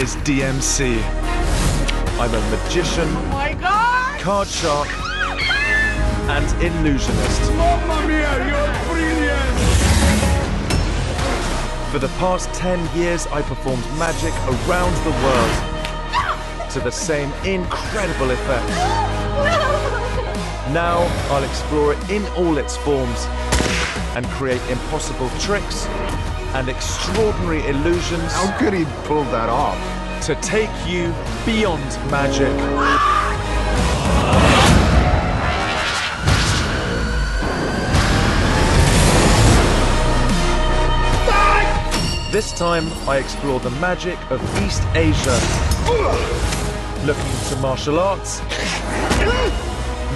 is DMC. I'm a magician, Oh my God! card shark, and illusionist. Mamma mia, you're brilliant! For the past 10 years, I performed magic around the world to the same incredible effect. Now I'll explore it in all its forms and create impossible tricks and extraordinary illusions. How could he pull that off? To take you beyond magic. This time I explore the magic of East Asia, looking to martial arts,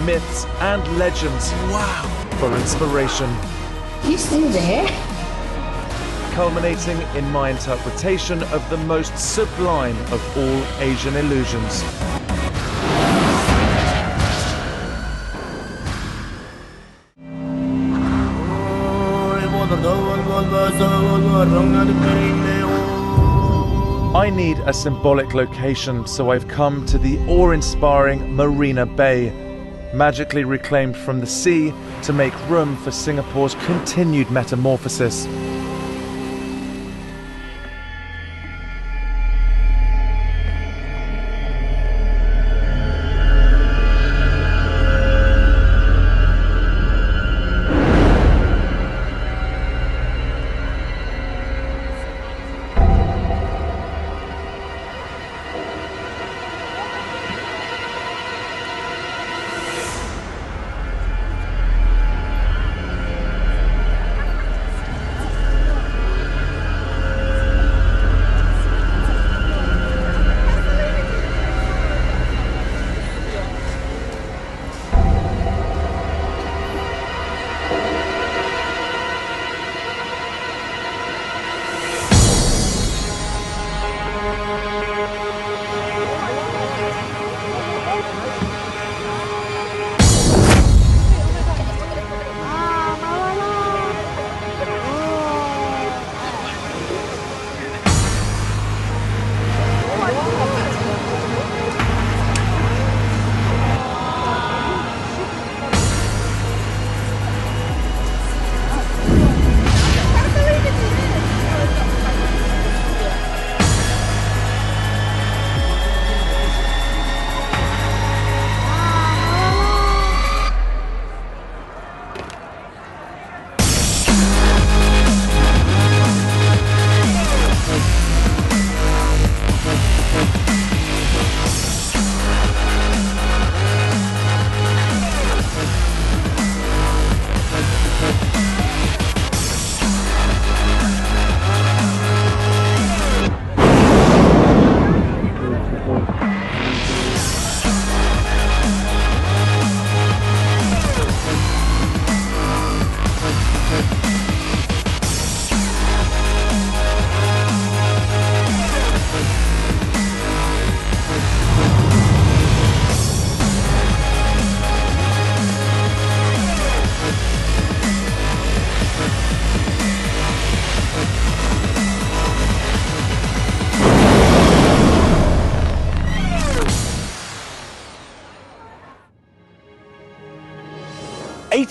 myths and legends. Wow! For inspiration. He's still there? Culminating in my interpretation of the most sublime of all Asian illusions. I need a symbolic location, so I've come to the awe-inspiring Marina Bay, magically reclaimed from the sea to make room for Singapore's continued metamorphosis.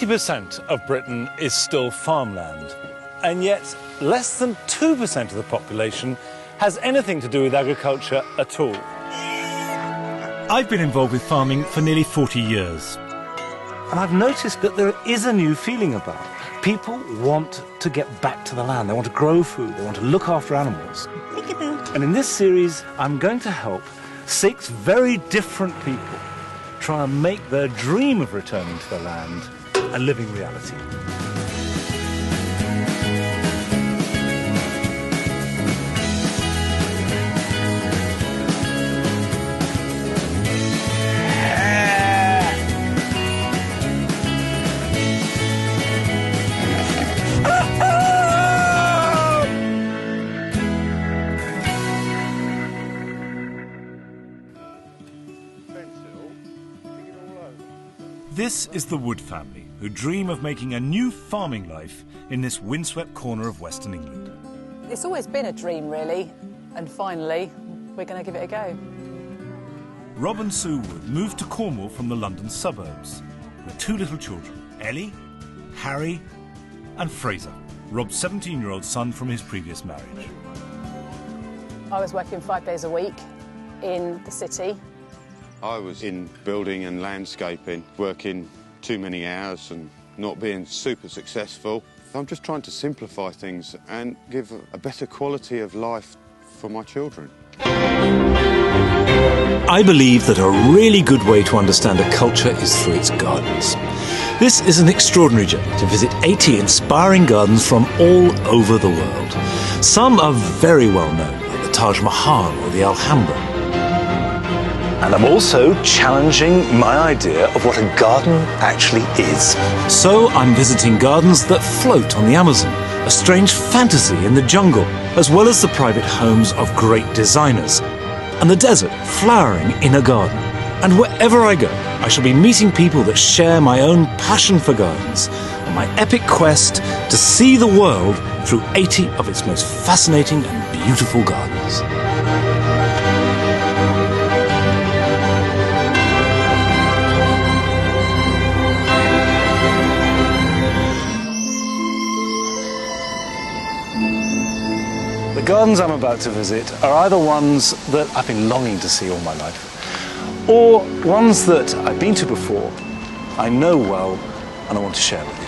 %80 of Britain is still farmland, and yet less than 2% of the population has anything to do with agriculture at all. I've been involved with farming for nearly 40 years. And I've noticed that there is a new feeling about it. People want to get back to the land. They want to grow food. They want to look after animals. And in this series, I'm going to help 6 very different people try and make their dream of returning to the land a living reality. This is the Wood family, who dream of making a new farming life in this windswept corner of Western England. It's always been a dream, really, and finally, we're going to give it a go. Rob and Sue Wood moved to Cornwall from the London suburbs with 2 little children, Ellie, Harry and Fraser, Rob's 17-year-old son from his previous marriage. I was working 5 days a week in the city. I was in building and landscaping, working too many hours and not being super successful. I'm just trying to simplify things and give a better quality of life for my children. I believe that a really good way to understand a culture is through its gardens. This is an extraordinary journey to visit 80 inspiring gardens from all over the world. Some are very well known, like the Taj Mahal or the Alhambra. And I'm also challenging my idea of what a garden actually is. So I'm visiting gardens that float on the Amazon, a strange fantasy in the jungle, as well as the private homes of great designers, and the desert flowering in a garden. And wherever I go, I shall be meeting people that share my own passion for gardens on my epic quest to see the world through 80 of its most fascinating and beautiful gardens. The gardens I'm about to visit are either ones that I've been longing to see all my life, or ones that I've been to before, I know well, and I want to share with you.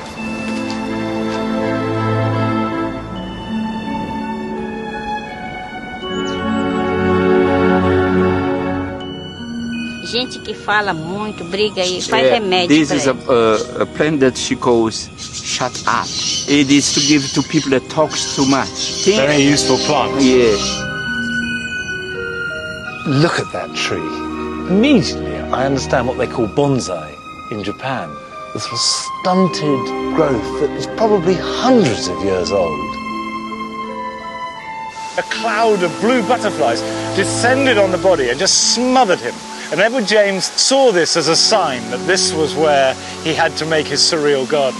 Gente que fala muito, briga e faz remédio. This is a plant that she calls shut up. It is to give to people that talks too much. Very useful plant. Yeah. Look at that tree. Immediately I understand what they call bonsai in Japan. The sort of stunted growth that is probably hundreds of years old. A cloud of blue butterflies descended on the body and just smothered him. And Edward James saw this as a sign that this was where he had to make his surreal garden.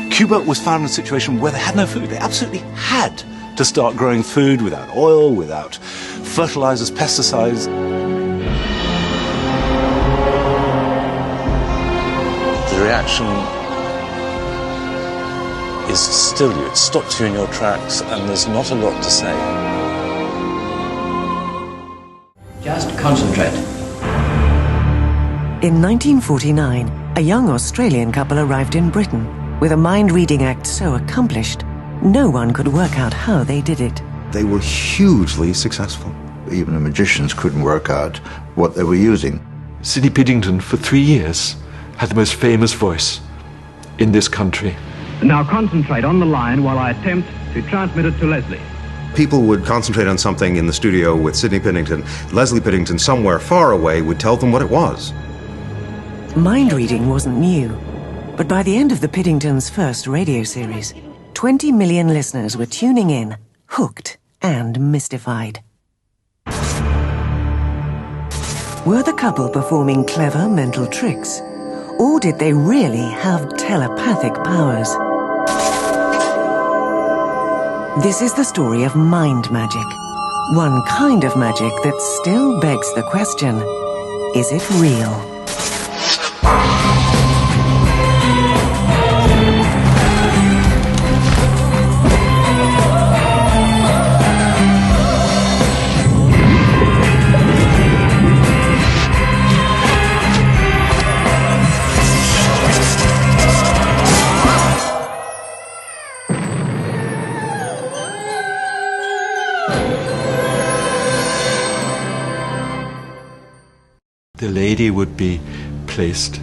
Cuba was found in a situation where they had no food. They absolutely had to start growing food without oil, without fertilizers, pesticides. The reaction is to still you. It stops you in your tracks, and there's not a lot to say. Just concentrate. In 1949, a young Australian couple arrived in Britain with a mind-reading act so accomplished, no one could work out how they did it. They were hugely successful. Even the magicians couldn't work out what they were using. Sidney Piddington, for 3 years, had the most famous voice in this country. Now concentrate on the line while I attempt to transmit it to Leslie. People would concentrate on something in the studio with Sidney Piddington. Leslie Piddington, somewhere far away, would tell them what it was. Mind reading wasn't new, but by the end of the Piddingtons' first radio series, 20 million listeners were tuning in, hooked and mystified. Were the couple performing clever mental tricks, or did they really have telepathic powers? This is the story of mind magic, one kind of magic that still begs the question, is it real? The lady would be placed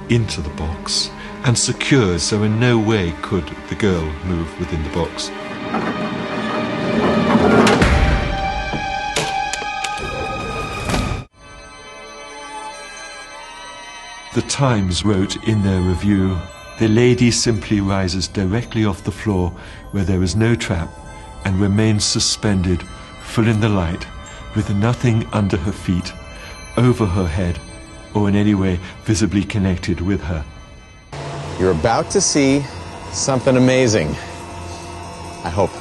into the box and secured, so in no way could the girl move within the box. The Times wrote in their review, "The lady simply rises directly off the floor where there is no trap and remains suspended full in the light with nothing under her feet, over her head, or in any way visibly connected with her." You're about to see something amazing. I hope.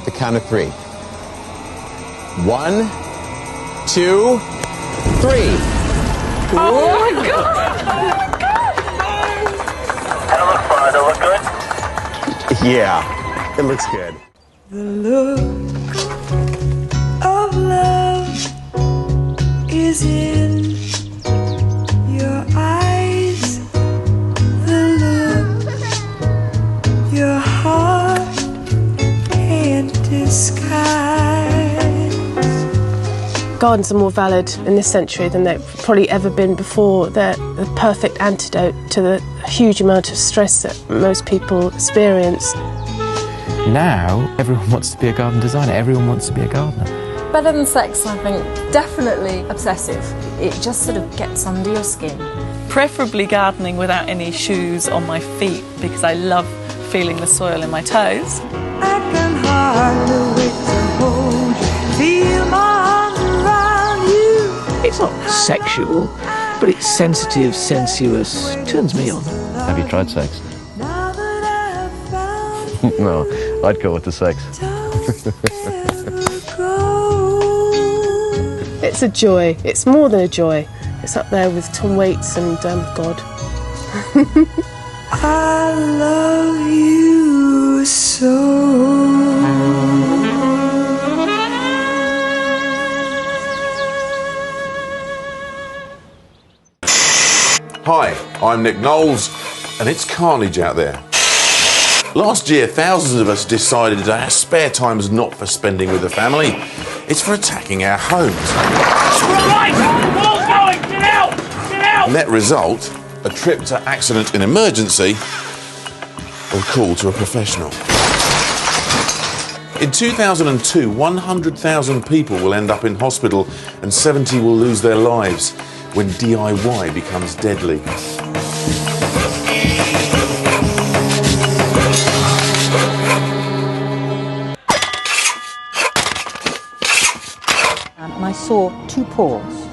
The count of 3. 1, 2, 3. Oh my God! That'll look fine. That'll look good. Yeah, it looks good. The look of love is in your eyes. The look your heart can't disguise. Gardens are more valid in this century than they've probably ever been before. They're the perfect antidote to the huge amount of stress that most people experience. Now, everyone wants to be a garden designer, everyone wants to be a gardener. Better than sex, I think. Definitely obsessive. It just sort of gets under your skin. Preferably gardening without any shoes on my feet because I love feeling the soil in my toes. I can hardly wait to hold you, feel my arms around you. It's not sexual, but it's sensitive, sensuous, turns me on. Have you tried sex? No, I'd go with the sex. It's a joy. It's more than a joy. It's up there with Tom Waits and God. I love you so. Hi, I'm Nick Knowles, and it's carnage out there. Last year, thousands of us decided that our spare time is not for spending with the family, it's for attacking our homes. Right! The wall's going! Get out! Get out! Net result, a trip to accident and emergency, or a call to a professional. In 2002, 100,000 people will end up in hospital and 70 will lose their lives when DIY becomes deadly. And I saw two paws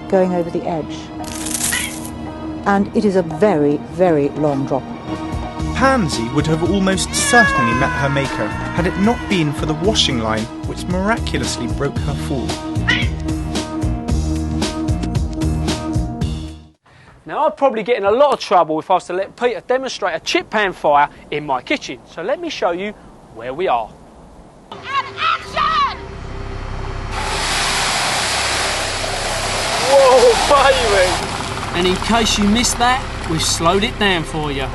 going over the edge. And it is a very, very long drop. Pansy would have almost certainly met her maker had it not been for the washing line which miraculously broke her fall. Now I'd probably get in a lot of trouble if I was to let Peter demonstrate a chip pan fire in my kitchen. So let me show you where we are. Whoa, baby! And in case you missed that, we've slowed it down for you.